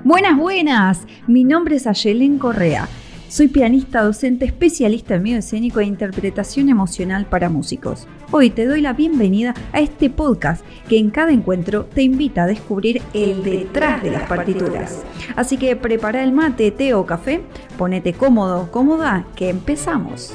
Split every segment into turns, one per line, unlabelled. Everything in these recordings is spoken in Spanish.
Buenas, buenas. Mi nombre es Ayelen Correa. Soy pianista, docente, especialista en medio escénico e interpretación emocional para músicos. Hoy te doy la bienvenida a este podcast que en cada encuentro te invita a descubrir el detrás de las partituras. Así que prepara el mate, té o café, ponete cómodo, cómoda, que empezamos.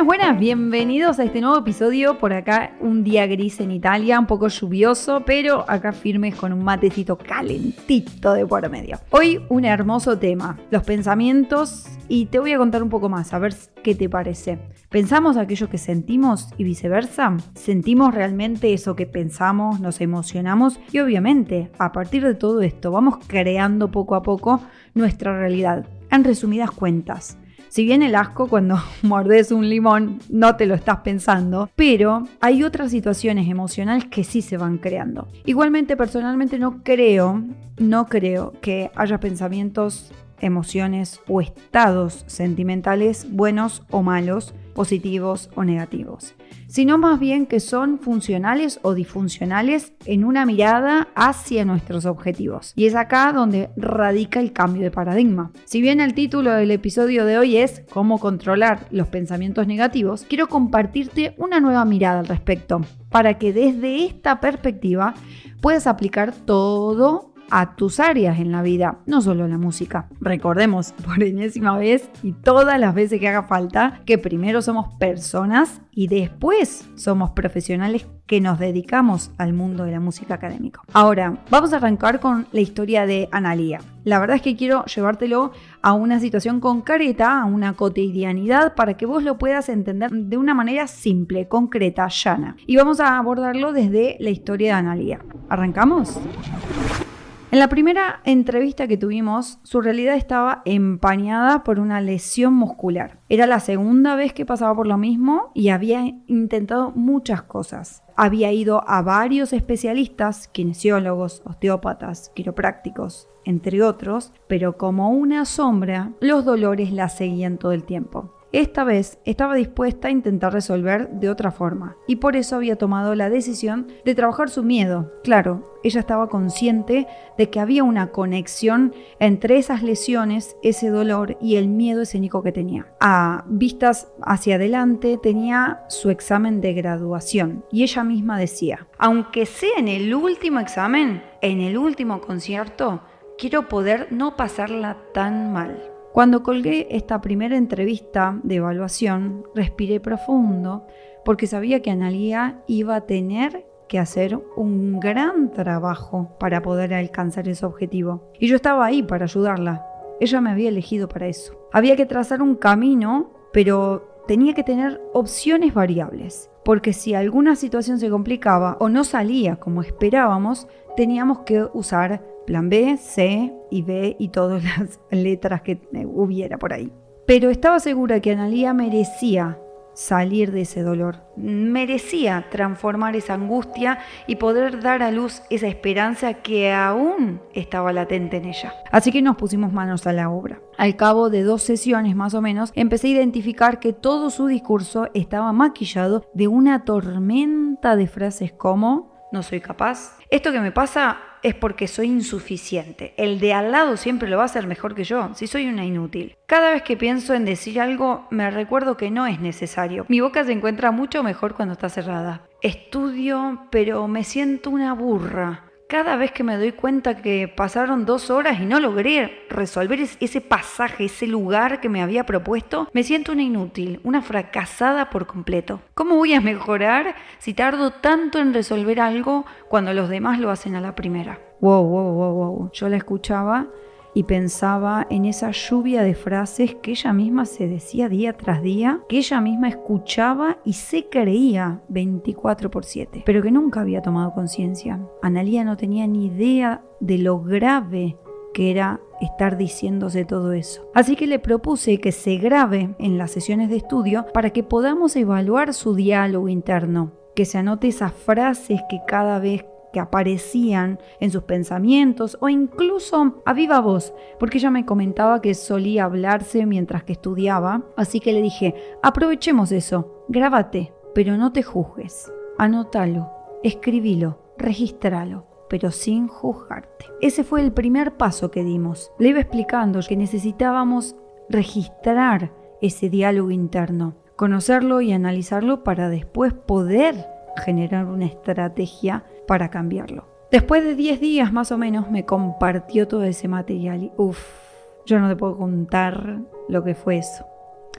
Buenas, bienvenidos a este nuevo episodio. Por acá un día gris en Italia, un poco lluvioso, pero acá firmes con un matecito calentito de por medio. Hoy un hermoso tema, los pensamientos, y te voy a contar un poco más, a ver qué te parece. ¿Pensamos aquello que sentimos y viceversa? ¿Sentimos realmente eso que pensamos, nos emocionamos? Y obviamente, a partir de todo esto, vamos creando poco a poco nuestra realidad. En resumidas cuentas, si bien el asco cuando mordes un limón no te lo estás pensando, pero hay otras situaciones emocionales que sí se van creando. Igualmente, personalmente no creo que haya pensamientos, emociones o estados sentimentales buenos o malos, positivos o negativos, sino más bien que son funcionales o disfuncionales en una mirada hacia nuestros objetivos. Y es acá donde radica el cambio de paradigma. Si bien el título del episodio de hoy es ¿Cómo controlar los pensamientos negativos?, quiero compartirte una nueva mirada al respecto, para que desde esta perspectiva puedas aplicar todo a tus áreas en la vida, no solo la música. Recordemos por enésima vez y todas las veces que haga falta que primero somos personas y después somos profesionales que nos dedicamos al mundo de la música académica. Ahora, vamos a arrancar con la historia de Analía. La verdad es que quiero llevártelo a una situación concreta, a una cotidianidad, para que vos lo puedas entender de una manera simple, concreta, llana. Y vamos a abordarlo desde la historia de Analía. ¿Arrancamos? En la primera entrevista que tuvimos, su realidad estaba empañada por una lesión muscular. Era la segunda vez que pasaba por lo mismo y había intentado muchas cosas. Había ido a varios especialistas, kinesiólogos, osteópatas, quiroprácticos, entre otros, pero como una sombra, los dolores la seguían todo el tiempo. Esta vez estaba dispuesta a intentar resolver de otra forma y por eso había tomado la decisión de trabajar su miedo. Claro, ella estaba consciente de que había una conexión entre esas lesiones, ese dolor y el miedo escénico que tenía. A vistas hacia adelante tenía su examen de graduación y ella misma decía, aunque sea en el último examen, en el último concierto, quiero poder no pasarla tan mal. Cuando colgué esta primera entrevista de evaluación, respiré profundo porque sabía que Analía iba a tener que hacer un gran trabajo para poder alcanzar ese objetivo. Y yo estaba ahí para ayudarla. Ella me había elegido para eso. Había que trazar un camino, pero tenía que tener opciones variables. Porque si alguna situación se complicaba o no salía como esperábamos, teníamos que usar plan B, C y B y todas las letras que hubiera por ahí. Pero estaba segura que Analía merecía salir de ese dolor. Merecía transformar esa angustia y poder dar a luz esa esperanza que aún estaba latente en ella. Así que nos pusimos manos a la obra. Al cabo de 2 sesiones más o menos, empecé a identificar que todo su discurso estaba maquillado de una tormenta de frases como no soy capaz. Esto que me pasa es porque soy insuficiente. El de al lado siempre lo va a hacer mejor que yo, si soy una inútil. Cada vez que pienso en decir algo, me recuerdo que no es necesario. Mi boca se encuentra mucho mejor cuando está cerrada. Estudio, pero me siento una burra. Cada vez que me doy cuenta que pasaron 2 horas y no logré resolver ese pasaje, ese lugar que me había propuesto, me siento una inútil, una fracasada por completo. ¿Cómo voy a mejorar si tardo tanto en resolver algo cuando los demás lo hacen a la primera? Wow. Yo la escuchaba y pensaba en esa lluvia de frases que ella misma se decía día tras día, que ella misma escuchaba y se creía 24/7, pero que nunca había tomado conciencia. Analía no tenía ni idea de lo grave que era estar diciéndose todo eso. Así que le propuse que se grabe en las sesiones de estudio para que podamos evaluar su diálogo interno, que se anote esas frases que cada vez que aparecían en sus pensamientos o incluso a viva voz, porque ella me comentaba que solía hablarse mientras que estudiaba, así que le dije, aprovechemos eso, grábate, pero no te juzgues. Anótalo, escribilo, regístralo, pero sin juzgarte. Ese fue el primer paso que dimos. Le iba explicando que necesitábamos registrar ese diálogo interno, conocerlo y analizarlo para después poder generar una estrategia para cambiarlo. Después de 10 días más o menos me compartió todo ese material y yo no te puedo contar lo que fue eso.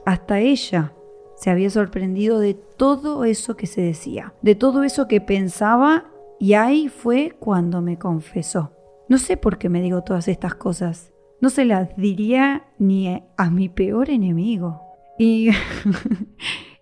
Hasta ella se había sorprendido de todo eso que se decía, de todo eso que pensaba, y ahí fue cuando me confesó. No sé por qué me digo todas estas cosas. No se las diría ni a mi peor enemigo.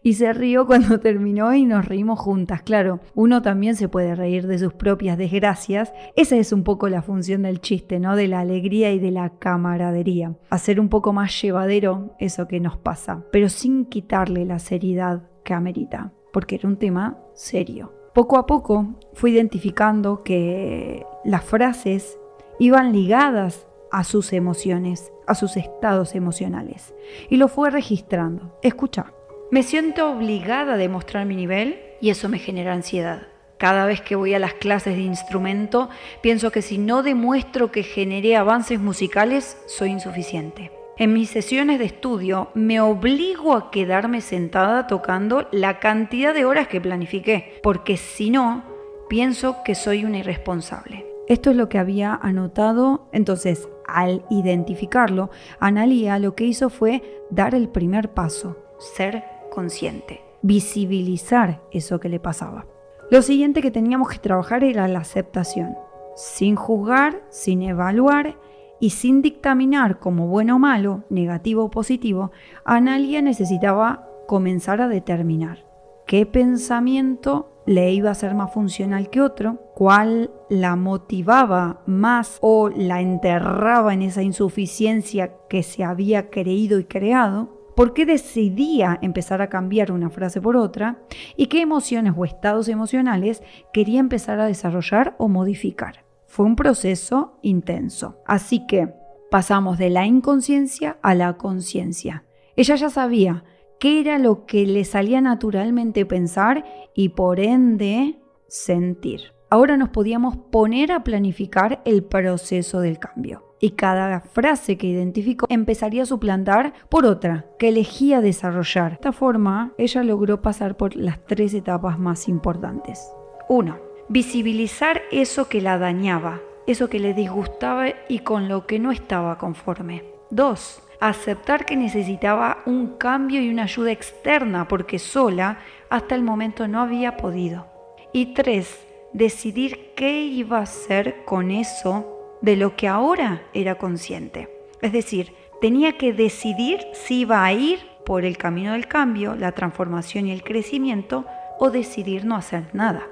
Y se rió cuando terminó y nos reímos juntas. Claro, uno también se puede reír de sus propias desgracias. Esa es un poco la función del chiste, ¿no? De la alegría y de la camaradería. Hacer un poco más llevadero eso que nos pasa, pero sin quitarle la seriedad que amerita, porque era un tema serio. Poco a poco fui identificando que las frases iban ligadas a sus emociones, a sus estados emocionales, y lo fue registrando. Escucha. Me siento obligada a demostrar mi nivel y eso me genera ansiedad. Cada vez que voy a las clases de instrumento, pienso que si no demuestro que generé avances musicales, soy insuficiente. En mis sesiones de estudio me obligo a quedarme sentada tocando la cantidad de horas que planifiqué, porque si no, pienso que soy una irresponsable. Esto es lo que había anotado. Entonces, al identificarlo, Analía lo que hizo fue dar el primer paso, ser consciente, visibilizar eso que le pasaba. Lo siguiente que teníamos que trabajar era la aceptación, sin juzgar, sin evaluar y sin dictaminar como bueno o malo, negativo o positivo. Analía necesitaba comenzar a determinar qué pensamiento le iba a ser más funcional que otro, cuál la motivaba más o la enterraba en esa insuficiencia que se había creído y creado, por qué decidía empezar a cambiar una frase por otra y qué emociones o estados emocionales quería empezar a desarrollar o modificar. Fue un proceso intenso. Así que pasamos de la inconsciencia a la conciencia. Ella ya sabía qué era lo que le salía naturalmente pensar y por ende sentir. Ahora nos podíamos poner a planificar el proceso del cambio. Y cada frase que identificó empezaría a suplantar por otra que elegía desarrollar. De esta forma, ella logró pasar por las 3 etapas más importantes. 1. Visibilizar eso que la dañaba, eso que le disgustaba y con lo que no estaba conforme. 2. Aceptar que necesitaba un cambio y una ayuda externa porque sola hasta el momento no había podido. Y 3. Decidir qué iba a hacer con eso de lo que ahora era consciente. Es decir, tenía que decidir si iba a ir por el camino del cambio, la transformación y el crecimiento, o decidir no hacer nada.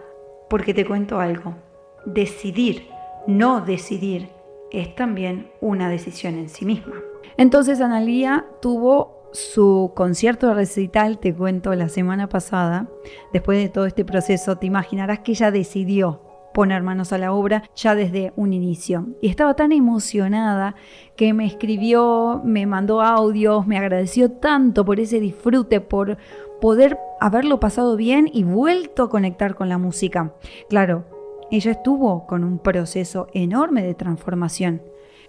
Porque te cuento algo, decidir, no decidir, es también una decisión en sí misma. Entonces Analía tuvo su concierto de recital, te cuento, la semana pasada. Después de todo este proceso, te imaginarás que ella decidió poner manos a la obra ya desde un inicio. Y estaba tan emocionada que me escribió, me mandó audios, me agradeció tanto por ese disfrute, por poder haberlo pasado bien y vuelto a conectar con la música. Claro, ella estuvo con un proceso enorme de transformación.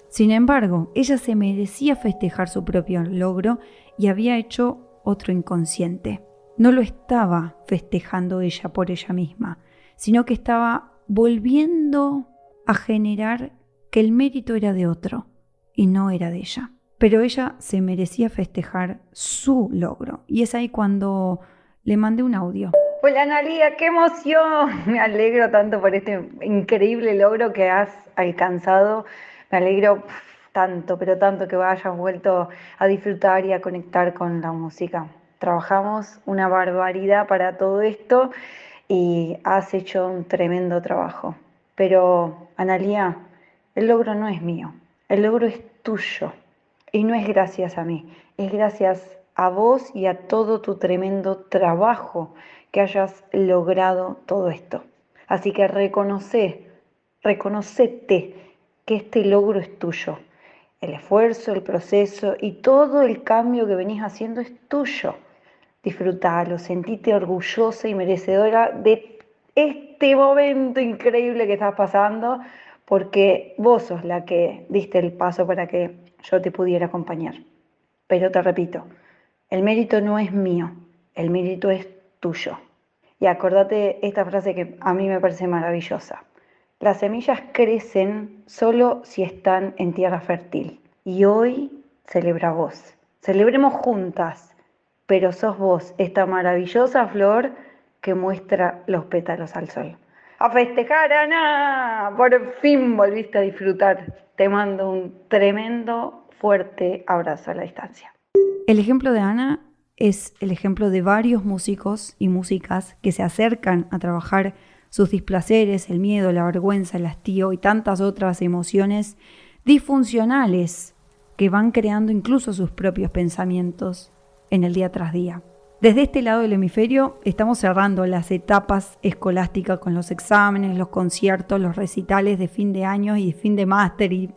Sin embargo, ella se merecía festejar su propio logro y había hecho otro inconsciente. No lo estaba festejando ella por ella misma, sino que estaba volviendo a generar que el mérito era de otro y no era de ella. Pero ella se merecía festejar su logro. Y es ahí cuando le mandé un audio. Hola Analía, qué emoción. Me alegro tanto por este increíble logro que has alcanzado. Me alegro tanto, pero tanto que hayas vuelto a disfrutar y a conectar con la música. Trabajamos una barbaridad para todo esto y has hecho un tremendo trabajo. Pero, Analía, el logro no es mío, el logro es tuyo. Y no es gracias a mí, es gracias a vos y a todo tu tremendo trabajo que hayas logrado todo esto. Así que reconocete que este logro es tuyo. El esfuerzo, el proceso y todo el cambio que venís haciendo es tuyo. Disfrutalo, sentite orgullosa y merecedora de este momento increíble que estás pasando, porque vos sos la que diste el paso para que yo te pudiera acompañar. Pero te repito, el mérito no es mío, el mérito es tuyo. Y acordate esta frase que a mí me parece maravillosa. Las semillas crecen solo si están en tierra fértil. Y hoy celebra vos. Celebremos juntas, pero sos vos, esta maravillosa flor que muestra los pétalos al sol. ¡A festejar, Ana! Por fin volviste a disfrutar. Te mando un tremendo, fuerte abrazo a la distancia. El ejemplo de Ana es el ejemplo de varios músicos y músicas que se acercan a trabajar sus displaceres, el miedo, la vergüenza, el hastío y tantas otras emociones disfuncionales que van creando incluso sus propios pensamientos en el día tras día. Desde este lado del hemisferio estamos cerrando las etapas escolásticas con los exámenes, los conciertos, los recitales de fin de año y de fin de máster y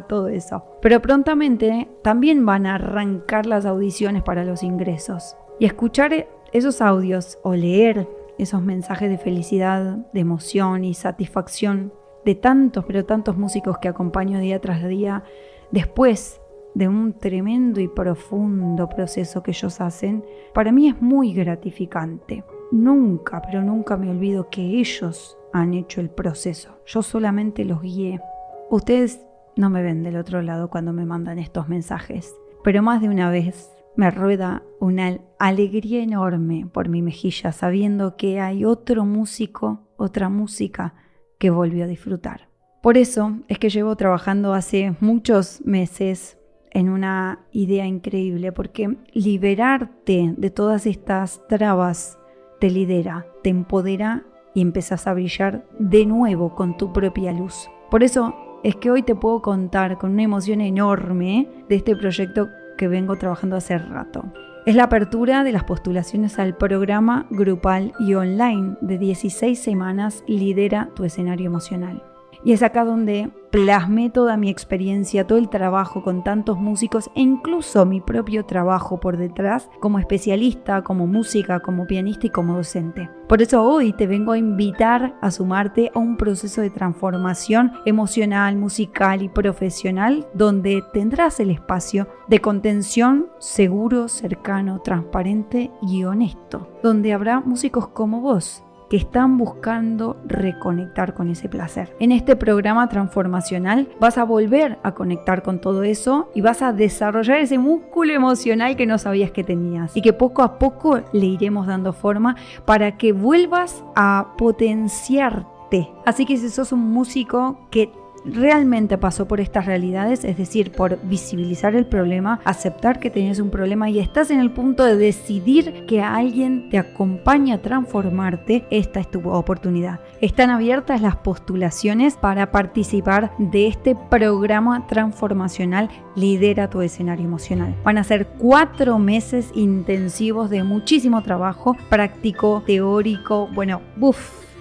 todo eso. Pero prontamente también van a arrancar las audiciones para los ingresos. Y escuchar esos audios o leer esos mensajes de felicidad, de emoción y satisfacción de tantos, pero tantos músicos que acompaño día tras día, después de un tremendo y profundo proceso que ellos hacen, para mí es muy gratificante. Nunca, pero nunca me olvido que ellos han hecho el proceso. Yo solamente los guié. Ustedes no me ven del otro lado cuando me mandan estos mensajes, pero más de una vez me rueda una alegría enorme por mi mejilla sabiendo que hay otro músico, otra música que volvió a disfrutar. Por eso es que llevo trabajando hace muchos meses en una idea increíble, porque liberarte de todas estas trabas te lidera, te empodera y empezás a brillar de nuevo con tu propia luz. Por eso es que hoy te puedo contar con una emoción enorme de este proyecto que vengo trabajando hace rato. Es la apertura de las postulaciones al programa grupal y online de 16 semanas Lidera tu escenario emocional. Y es acá donde plasmé toda mi experiencia, todo el trabajo con tantos músicos e incluso mi propio trabajo por detrás como especialista, como música, como pianista y como docente. Por eso hoy te vengo a invitar a sumarte a un proceso de transformación emocional, musical y profesional donde tendrás el espacio de contención seguro, cercano, transparente y honesto, donde habrá músicos como vos que están buscando reconectar con ese placer. En este programa transformacional vas a volver a conectar con todo eso y vas a desarrollar ese músculo emocional que no sabías que tenías y que poco a poco le iremos dando forma para que vuelvas a potenciarte. Así que si sos un músico que realmente pasó por estas realidades, es decir, por visibilizar el problema, aceptar que tenías un problema y estás en el punto de decidir que alguien te acompañe a transformarte, esta es tu oportunidad. Están abiertas las postulaciones para participar de este programa transformacional Lidera tu escenario emocional. Van a ser 4 meses intensivos de muchísimo trabajo práctico, teórico,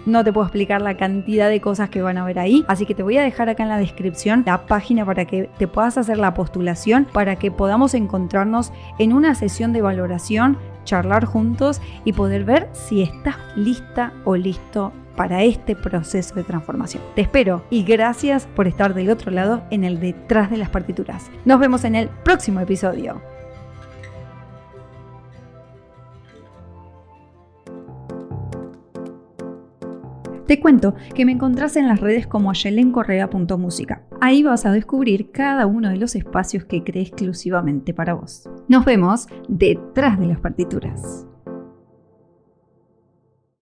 no te puedo explicar la cantidad de cosas que van a ver ahí, así que te voy a dejar acá en la descripción la página para que te puedas hacer la postulación, para que podamos encontrarnos en una sesión de valoración, charlar juntos y poder ver si estás lista o listo para este proceso de transformación. Te espero y gracias por estar del otro lado en el Detrás de las Partituras. Nos vemos en el próximo episodio. Te cuento que me encontrás en las redes como ayelencorrea.musica. Ahí vas a descubrir cada uno de los espacios que creé exclusivamente para vos. Nos vemos detrás de las partituras.